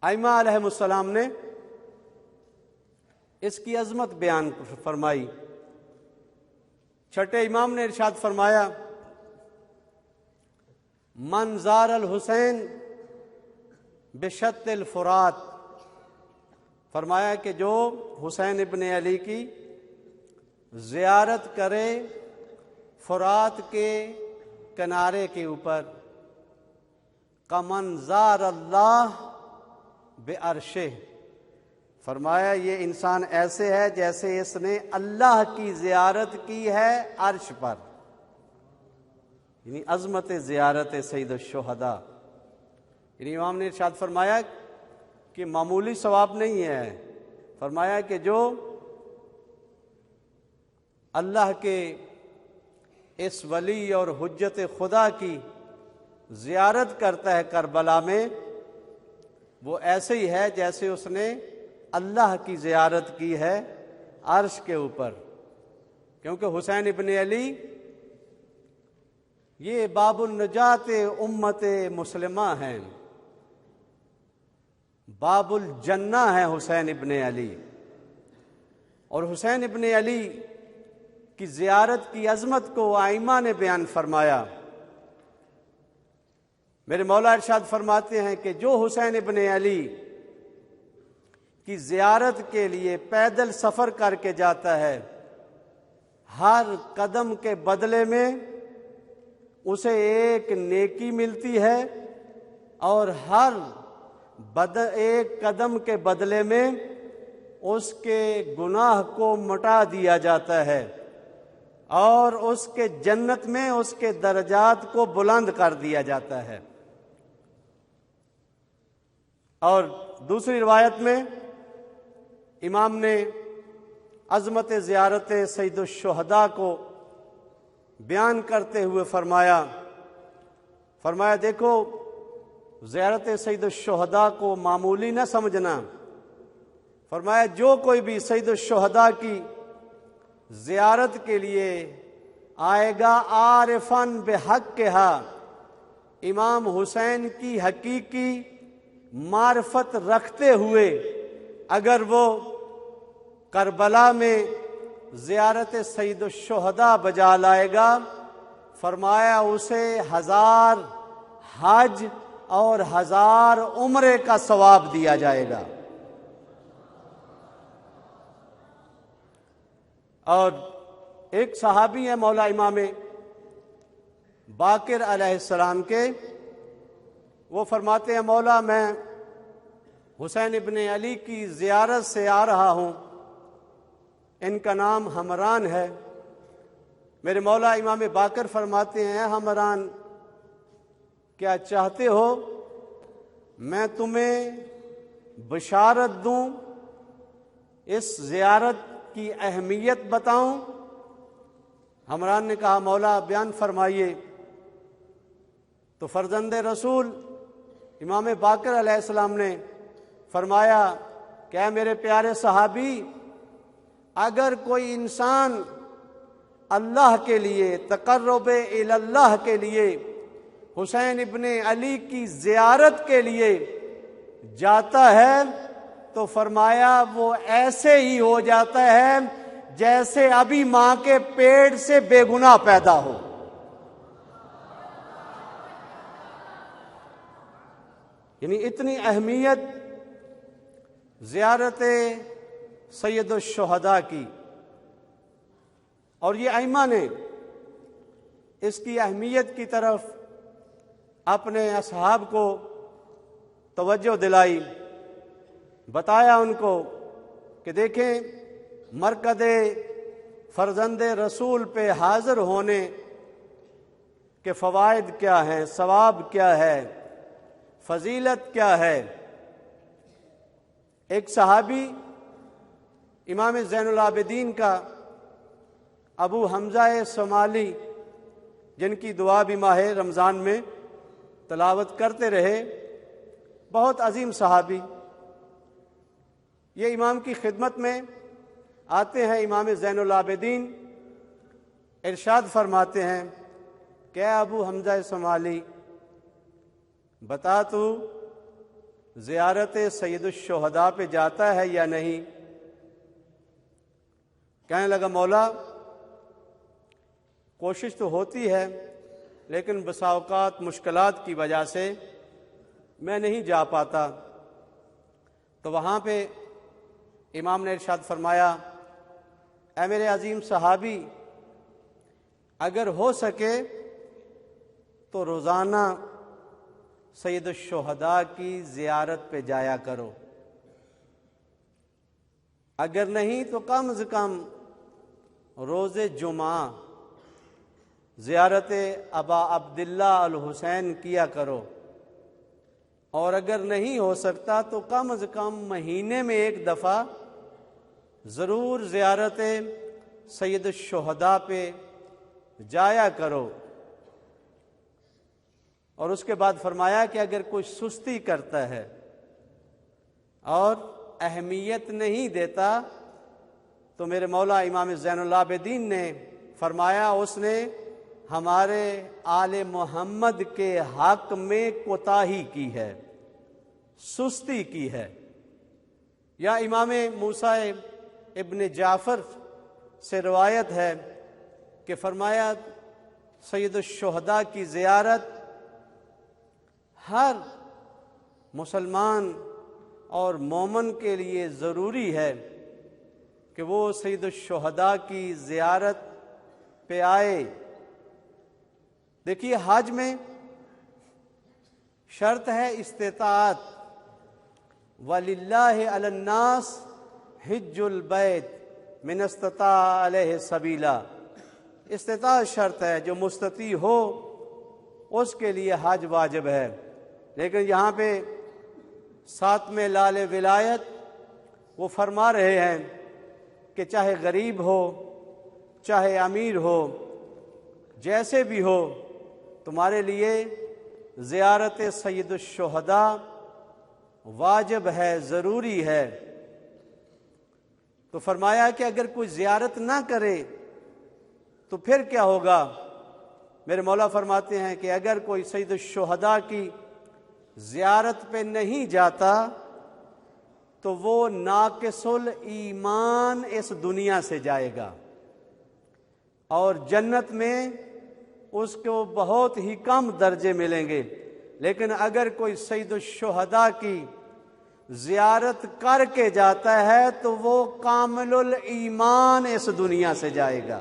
ائمہ علیہم السلام نے اس کی عظمت بیان فرمائی۔ چھٹے امام نے ارشاد فرمایا، من زار الحسین بشط الفرات، فرمایا کہ جو حسین ابن علی کی زیارت کرے فرات کے کنارے کے اوپر، کمن زار اللہ بعرشہ، فرمایا یہ انسان ایسے ہے جیسے اس نے اللہ کی زیارت کی ہے عرش پر، یعنی عظمت زیارت سید الشہداء۔ یعنی امام نے ارشاد فرمایا کہ معمولی ثواب نہیں ہے، فرمایا کہ جو اللہ کے اس ولی اور حجت خدا کی زیارت کرتا ہے کربلا میں، وہ ایسے ہی ہے جیسے اس نے اللہ کی زیارت کی ہے عرش کے اوپر، کیونکہ حسین ابن علی یہ باب النجات امت مسلمہ ہیں، باب الجنہ ہے حسین ابن علی۔ اور حسین ابن علی کی زیارت کی عظمت کو ائمہ نے بیان فرمایا۔ میرے مولا ارشاد فرماتے ہیں کہ جو حسین ابن علی کی زیارت کے لیے پیدل سفر کر کے جاتا ہے، ہر قدم کے بدلے میں اسے ایک نیکی ملتی ہے، اور ہر ایک قدم کے بدلے میں اس کے گناہ کو مٹا دیا جاتا ہے، اور اس کے جنت میں اس کے درجات کو بلند کر دیا جاتا ہے۔ اور دوسری روایت میں امام نے عظمت زیارت سید الشہداء کو بیان کرتے ہوئے فرمایا دیکھو زیارت سید الشہداء کو معمولی نہ سمجھنا، فرمایا جو کوئی بھی سید الشہداء کی زیارت کے لیے آئے گا عارفاً بحقھا، امام حسین کی حقیقی معرفت رکھتے ہوئے اگر وہ کربلا میں زیارت سید الشہداء بجا لائے گا، فرمایا اسے 1000 حج اور 1000 عمرے کا ثواب دیا جائے گا۔ اور ایک صحابی ہیں مولا امام باقر علیہ السلام کے، وہ فرماتے ہیں مولا میں حسین ابن علی کی زیارت سے آ رہا ہوں، ان کا نام حمران ہے۔ میرے مولا امام باقر فرماتے ہیں حمران کیا چاہتے ہو میں تمہیں بشارت دوں، اس زیارت کی اہمیت بتاؤں؟ حمران نے کہا مولا بیان فرمائیے۔ تو فرزند رسول امام باقر علیہ السلام نے فرمایا کہ اے میرے پیارے صحابی، اگر کوئی انسان اللہ کے لیے تقرب الی اللہ کے لیے حسین ابن علی کی زیارت کے لیے جاتا ہے تو فرمایا وہ ایسے ہی ہو جاتا ہے جیسے ابھی ماں کے پیٹ سے بے گناہ پیدا ہو۔ یعنی اتنی اہمیت زیارت سید الشہداء کی، اور یہ ائمہ نے اس کی اہمیت کی طرف اپنے اصحاب کو توجہ دلائی، بتایا ان کو کہ دیکھیں مرکز فرزند رسول پہ حاضر ہونے کے فوائد کیا ہیں، ثواب کیا ہے، فضیلت کیا ہے۔ ایک صحابی امام زین العابدین کا ابو حمزہ صومالی، جن کی دعا بھی ماہ رمضان میں تلاوت کرتے رہے، بہت عظیم صحابی، یہ امام کی خدمت میں آتے ہیں۔ امام زین العابدین ارشاد فرماتے ہیں کہ اے ابو حمزہ صومالی، بتا تو زیارت سید الشہداء پہ جاتا ہے یا نہیں؟ کہنے لگا مولا کوشش تو ہوتی ہے لیکن بسا اوقات مشکلات کی وجہ سے میں نہیں جا پاتا۔ تو وہاں پہ امام نے ارشاد فرمایا اے میرے عظیم صحابی، اگر ہو سکے تو روزانہ سید الشہداء کی زیارت پہ جایا کرو، اگر نہیں تو کم از کم روز جمعہ زیارت ابا عبداللہ الحسین کیا کرو، اور اگر نہیں ہو سکتا تو کم از کم مہینے میں ایک دفعہ ضرور زیارت سید الشہداء پہ جایا کرو۔ اور اس کے بعد فرمایا کہ اگر کوئی سستی کرتا ہے اور اہمیت نہیں دیتا تو میرے مولا امام زین العابدین نے فرمایا اس نے ہمارے آل محمد کے حق میں کوتاہی کی ہے، سستی کی ہے۔ یا امام موسیٰ ابن جعفر سے روایت ہے کہ فرمایا سید الشہداء کی زیارت ہر مسلمان اور مومن کے لیے ضروری ہے کہ وہ سید الشہداء کی زیارت پہ آئے۔ دیکھیے حج میں شرط ہے استطاعت، وَلِلَّهِ عَلَى النَّاسِ حِجُّ الْبَيْتِ مِنِ اسْتَطَاعَ عَلَيْهِ سَبِيلًا، استطاعت شرط ہے، جو مستطیع ہو اس کے لیے حج واجب ہے۔ لیکن یہاں پہ ساتھ میں لال ولایت وہ فرما رہے ہیں کہ چاہے غریب ہو چاہے امیر ہو جیسے بھی ہو تمہارے لیے زیارت سید الشہداء واجب ہے، ضروری ہے۔ تو فرمایا کہ اگر کوئی زیارت نہ کرے تو پھر کیا ہوگا؟ میرے مولا فرماتے ہیں کہ اگر کوئی سید الشہداء کی زیارت پہ نہیں جاتا تو وہ ناقص الایمان اس دنیا سے جائے گا، اور جنت میں اس کو بہت ہی کم درجے ملیں گے۔ لیکن اگر کوئی سید الشہداء کی زیارت کر کے جاتا ہے تو وہ کامل الایمان اس دنیا سے جائے گا۔